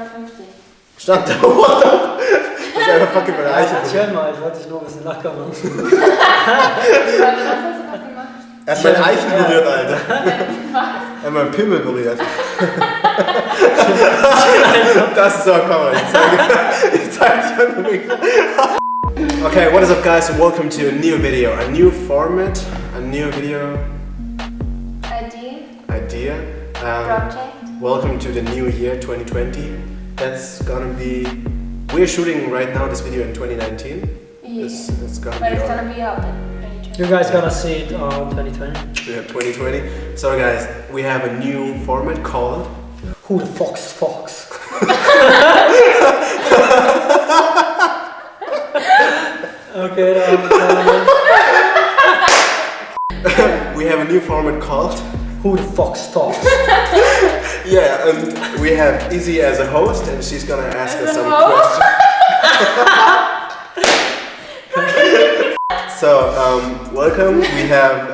50. Stand da, what the? Das ist einfach fucking bereichert. Schön mal, ich wollte dich nur ein bisschen locker machen. Was hast du gerade gemacht? Er hat mein Eichen berührt, Alter. Was? Er hat meinen Pimmel berührt. Das ist so ein Kamera. Ich zeig dir einen Ring. Okay, what is up guys and welcome to a new video. A new format, a new video idea. Project. Welcome to the new year 2020. That's gonna be... We're shooting right now this video in 2019. Yeah. It's gonna But be it's gonna be out in 2020. You guys gonna see it on 2020. Yeah, 2020. So guys, we have a new format called... Who the Fox Fox? Okay, we have a new format called... Who the Fox Talks? Yeah, and we have Izzy as a host and she's gonna ask us some questions. So, welcome. We have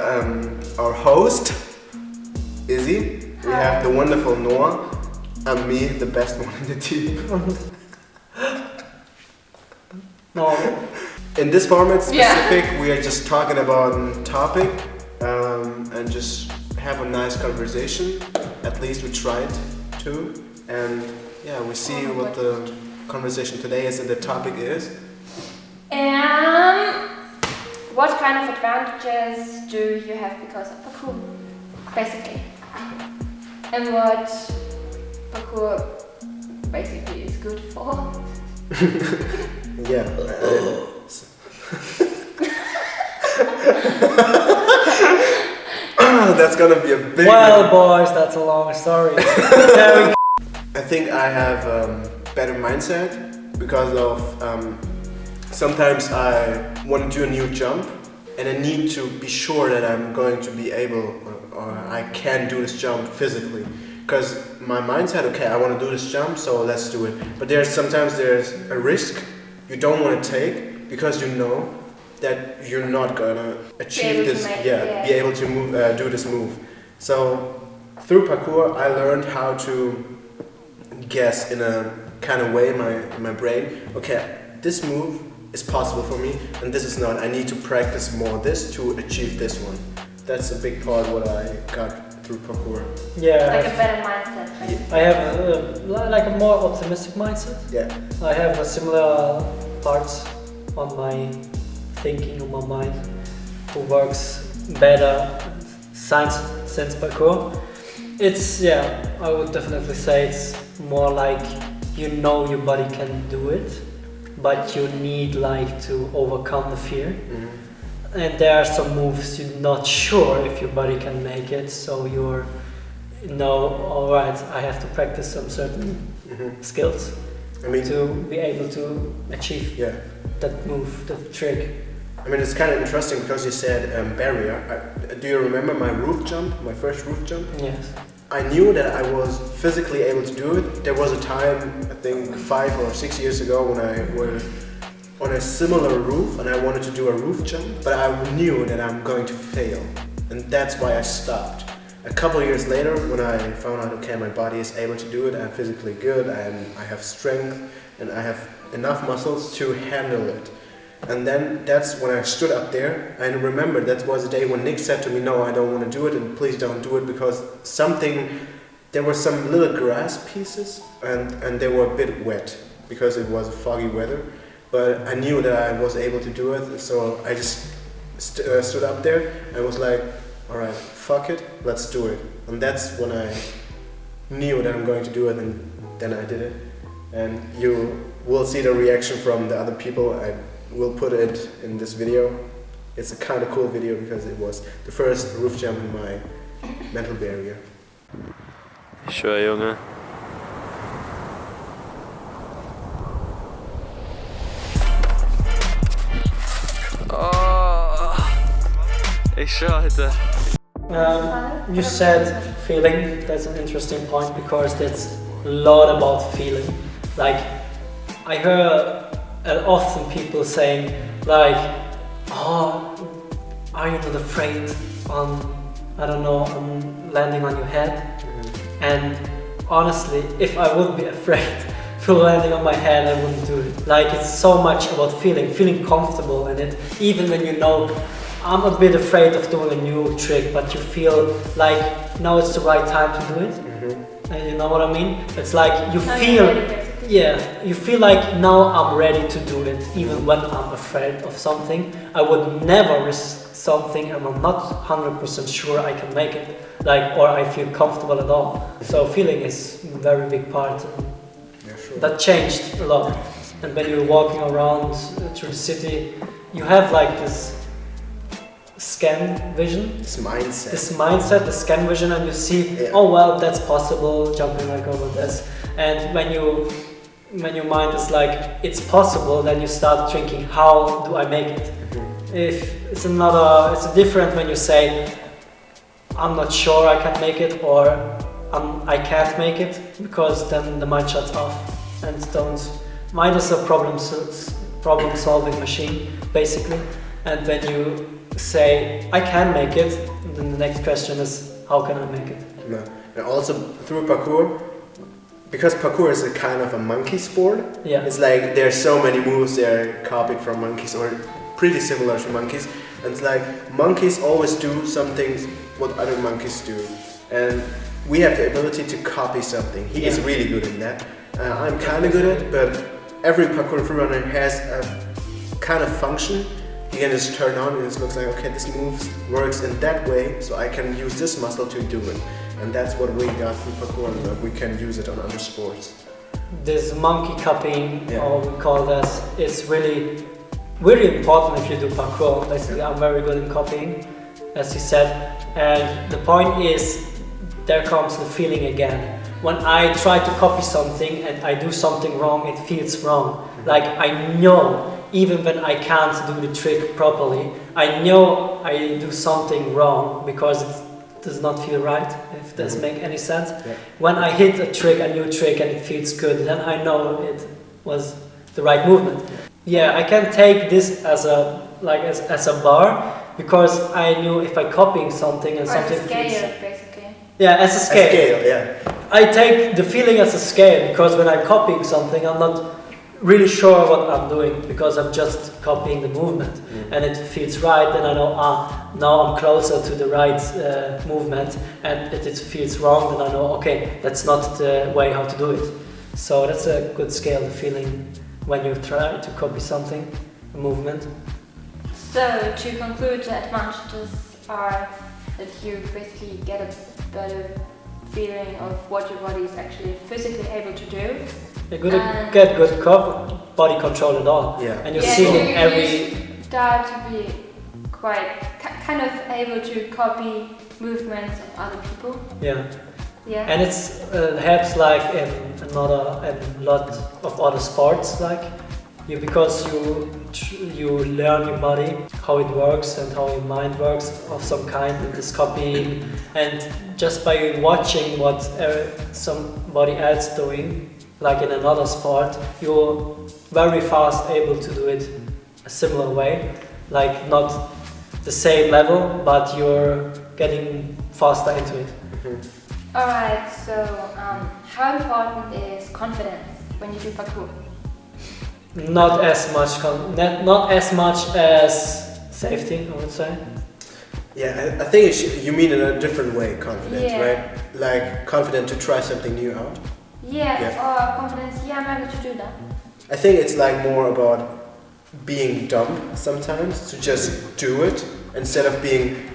our host, Izzy. We have the wonderful Noah. And me, the best one in the team. No. In this format specific, we are just talking about a topic and just have a nice conversation. At least we tried to. And yeah, we see what the conversation today is and the topic is. What kind of advantages do you have because of parkour, basically? And what parkour basically is good for? Yeah. That's gonna be a big... Well, boys, that's a long story. I think I have a better mindset because of sometimes I want to do a new jump and I need to be sure that I'm going to be able or I can do this jump physically. Because my mindset, okay, I want to do this jump, so let's do it. But sometimes there's a risk you don't want to take because you know that you're not gonna achieve this, be able to move, do this move. So through parkour, I learned how to guess in a kind of way in my brain. Okay, this move is possible for me, and this is not. I need to practice more this to achieve this one. That's a big part what I got through parkour. Yeah. Like a better mindset. Right? I have like a more optimistic mindset. Yeah. I have a similar parts on my thinking, on my mind, who works better since parkour. It's, yeah, I would definitely say it's more like you know your body can do it, but you need like to overcome the fear. Mm-hmm. And there are some moves you're not sure if your body can make it, so you're, alright, I have to practice some certain skills to be able to achieve that move, that trick. I mean, it's kind of interesting because you said barrier. Do you remember my roof jump, my first roof jump? Yes. I knew that I was physically able to do it. There was a time, I think 5 or 6 years ago, when I was on a similar roof and I wanted to do a roof jump, but I knew that I'm going to fail. And that's why I stopped. A couple of years later, when I found out, okay, my body is able to do it, I'm physically good, and I have strength, and I have enough muscles to handle it. And then that's when I stood up there and remember that was the day when Nick said to me, no, I don't want to do it and please don't do it because there were some little grass pieces and they were a bit wet because it was foggy weather. But I knew that I was able to do it, so I just stood up there and was like, alright, fuck it, let's do it. And that's when I knew that I'm going to do it, and then I did it. And you will see the reaction from the other people. We'll put it in this video. It's a kind of cool video because it was the first roof jump in my mental barrier. Sure, Junge. Oh, ich schwöre, Alter. You said feeling. That's an interesting point because that's a lot about feeling. Like, I heard often people saying like, oh, are you not afraid on landing on your head? And honestly, if I would be afraid for landing on my head, I wouldn't do it. Like, it's so much about feeling comfortable in it. Even when you know, I'm a bit afraid of doing a new trick, but you feel like now it's the right time to do it. And you know what I mean? It's like you feel, you feel like now I'm ready to do it, even when I'm afraid of something. I would never risk something and I'm not 100% sure I can make it, like, or I feel comfortable at all. So feeling is a very big part. That changed a lot. And when you're walking around through the city, you have like this scan vision. This mindset. The scan vision, and you see, oh well, that's possible, jumping like over this. And when your mind is like, it's possible, then you start thinking, how do I make it? If it's different when you say, I'm not sure I can make it, or I can't make it, because then the mind shuts off and mind is a problem solving machine, basically. And when you say, I can make it, then the next question is, how can I make it? No. And also through parkour, because parkour is a kind of a monkey sport, it's like there's so many moves that are copied from monkeys or pretty similar to monkeys. And it's like monkeys always do something what other monkeys do. And we have the ability to copy something. He is really good in that. I'm kind of good at it, but every parkour freerunner has a kind of function. You can just turn on and it looks like, okay, this move works in that way, so I can use this muscle to do it. And that's what we got through parkour, and we can use it on other sports. This monkey copying, or we call that, is really, really important if you do parkour. Basically, I'm very good in copying, as you said. And the point is, there comes the feeling again. When I try to copy something and I do something wrong, it feels wrong. Like, I know, even when I can't do the trick properly, I know I do something wrong because it does not feel right, if this makes any sense. When I hit a new trick and it feels good, then I know it was the right movement. I can take this as a bar, because I knew if I copying something and something feels... basically. Yeah, as a scale. I take the feeling as a scale, because when I'm copying something, I'm not really sure what I'm doing, because I'm just copying the movement, and it feels right. Then I know, now I'm closer to the right movement, and if it feels wrong, then I know, okay, that's not the way how to do it. So that's a good scale, the feeling when you try to copy something, a movement. So to conclude, the advantages are that you basically get a better feeling of what your body is actually physically able to do. You get good body control at all, and you're seeing you start to be quite kind of able to copy movements of other people. And it's helps like in a lot of other sports, like because you learn your body, how it works and how your mind works of some kind, and this copying, and just by watching what somebody else doing, like in another sport, you're very fast able to do it a similar way, like not the same level, but you're getting faster into it. Alright, so how important is confidence when you do parkour? Not as much as safety, I would say. I think you mean in a different way, confidence, right? Like confident to try something new out. Or confidence, I'm able to do that. I think it's like more about being dumb sometimes, to just do it instead of being,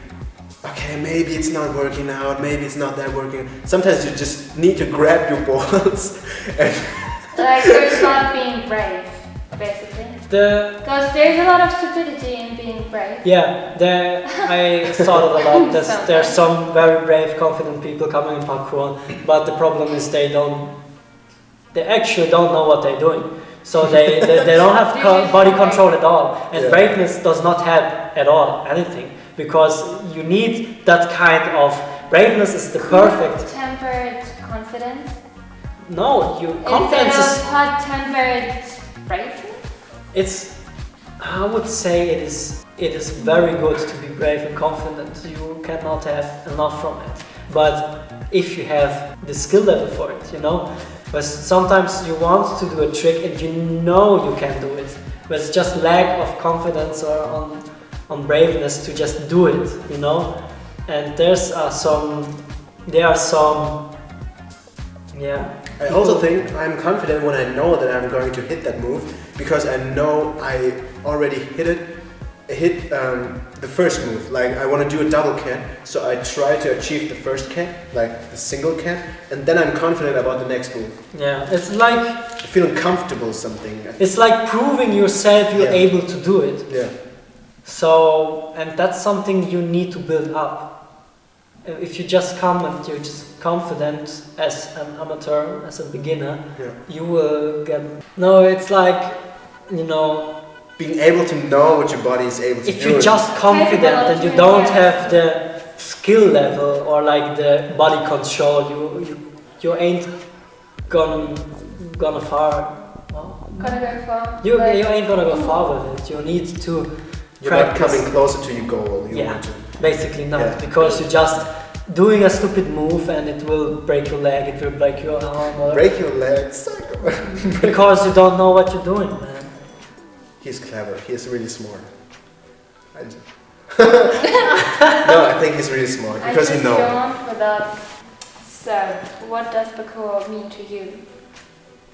okay, maybe it's not working out, maybe it's not that working. Sometimes you just need to grab your balls and like there's not being brave, basically. Because there's a lot of stupidity in being brave. I thought it a lot. There's some very brave, confident people coming in parkour, but the problem is they actually don't know what they're doing. So they don't have body control at all, and braveness does not have at all anything, because you need that kind of braveness is the perfect tempered confidence. No, confidence is hot-tempered braveness. I would say it is very good to be brave and confident. You cannot have enough from it, but if you have the skill level for it, you know. But sometimes you want to do a trick and you know you can do it, but it's just lack of confidence or on braveness to just do it, you know. And there are some, yeah. I also think I'm confident when I know that I'm going to hit that move, because I know I already hit the first move. Like I want to do a double cat, so I try to achieve the first cat, like the single cat, and then I'm confident about the next move. Yeah, it's like Feeling comfortable something. it's like proving yourself you're Yeah. able to do it. Yeah. So, and that's something you need to build up. If you just come and you're just confident as an amateur, as a beginner, Yeah. you will get. No, it's like, you know, Being able to know what your body is able to if do. you're just confident and you don't have the skill level or like the body control, you ain't gonna far. Well, Gonna go far. you but- ain't gonna go far with it. You need to You're not practice. coming closer to your goal. You Yeah. want to. Basically not, Yeah. because you're just doing a stupid move and it will break your leg, it will break your arm, or Break your legs. because you don't know what you're doing, man. He's clever. He's really smart. No, I think he's really smart because I he just knows. go on for that. So, what does parkour mean to you?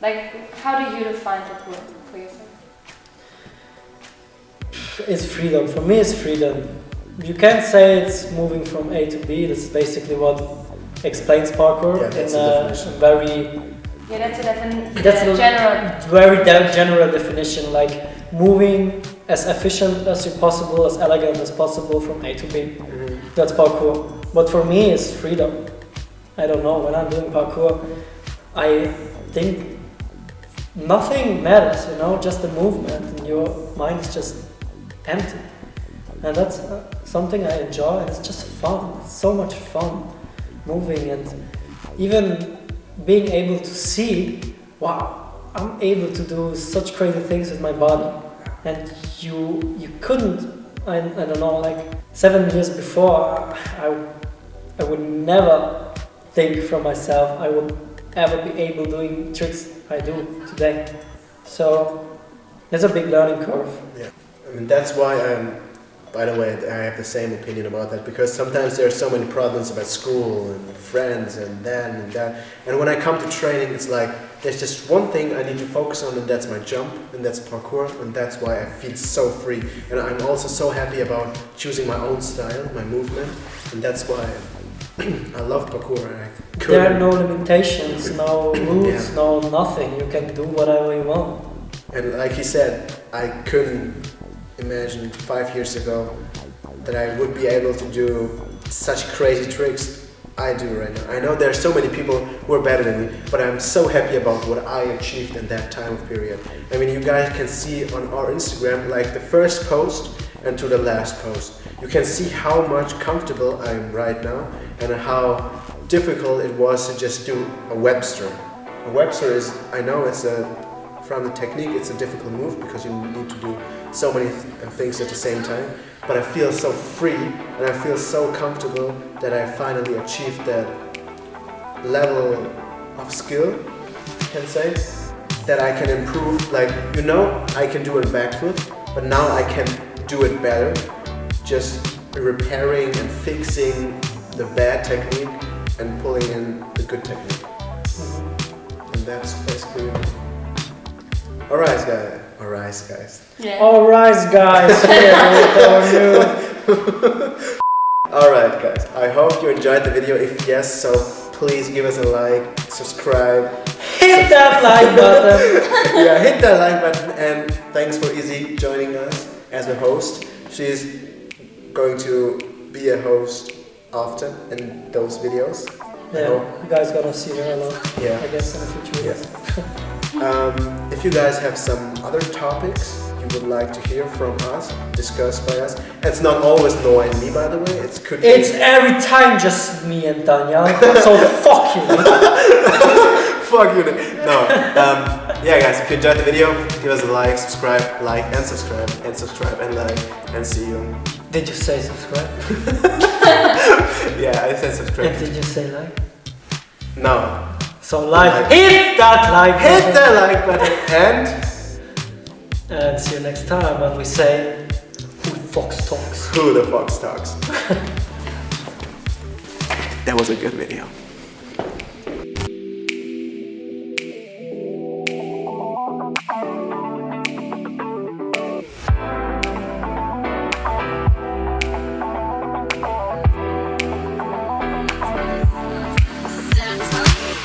Like, how do you define parkour for yourself? It's freedom. For me, it's freedom. You can't say it's moving from A to B. That's basically what explains parkour Yeah, that's in the a definition. very Yeah, that's That's a a- general. very general definition, like moving as efficient as possible, as elegant as possible from A to B. Mhm. That's parkour. But for me, it's freedom. I don't know, when I'm doing parkour, I think nothing matters, you know, just the movement, and your mind is just empty. And that's something I enjoy, and it's just fun. It's so much fun moving, and even being able to see, wow, I'm able to do such crazy things with my body. And you couldn't, I don't know, like 7 years before, I would never think from myself I would ever be able doing tricks I do today. So there's a big learning curve. I mean, that's why by the way, I have the same opinion about that, because sometimes there are so many problems about school and friends and that and that. And when I come to training, it's like there's just one thing I need to focus on, and that's my jump, and that's parkour, and that's why I feel so free. And I'm also so happy about choosing my own style, my movement, and that's why I love parkour. And There are no limitations, no rules, Yeah. no nothing. You can do whatever you want. And like he said, I couldn't imagine 5 years ago that I would be able to do such crazy tricks I do right now. I know there are so many people who are better than me, but I'm so happy about what I achieved in that time period. I mean, you guys can see on our Instagram, like the first post and to the last post. You can see how much comfortable I am right now and how difficult it was to just do a Webster. A Webster is, I know it's from the technique, it's a difficult move because you need to do so many things at the same time. But I feel so free and I feel so comfortable that I finally achieved that level of skill, you can say, that I can improve. Like, you know, I can do a backflip, but now I can do it better, just repairing and fixing the bad technique and pulling in the good technique. And that's basically it. Alright guys. Yeah. Alright guys, here with our new... Alright guys, I hope you enjoyed the video. If yes, so please give us a like, subscribe. Hit that like button! Yeah, hit that like button, and thanks for Izzy joining us as a host. She's going to be a host often in those videos. Yeah, you guys gonna see her a lot, Yeah. I guess, in the future. Yes. If you guys have some other topics you would like to hear from us, discussed by us, it's not always Noah and me, by the way. Could be. It's every time just me and Daniel, so fuck you. Fuck you. No. Yeah, guys. If you enjoyed the video, give us a like, subscribe, and subscribe, and like, and see you. Did you say subscribe? Yeah, I said subscribe. And did you say like? No. So hit that like Hit the like button and see you next time when we say Who Fox Talks. Who the Fox Talks. That was a good video.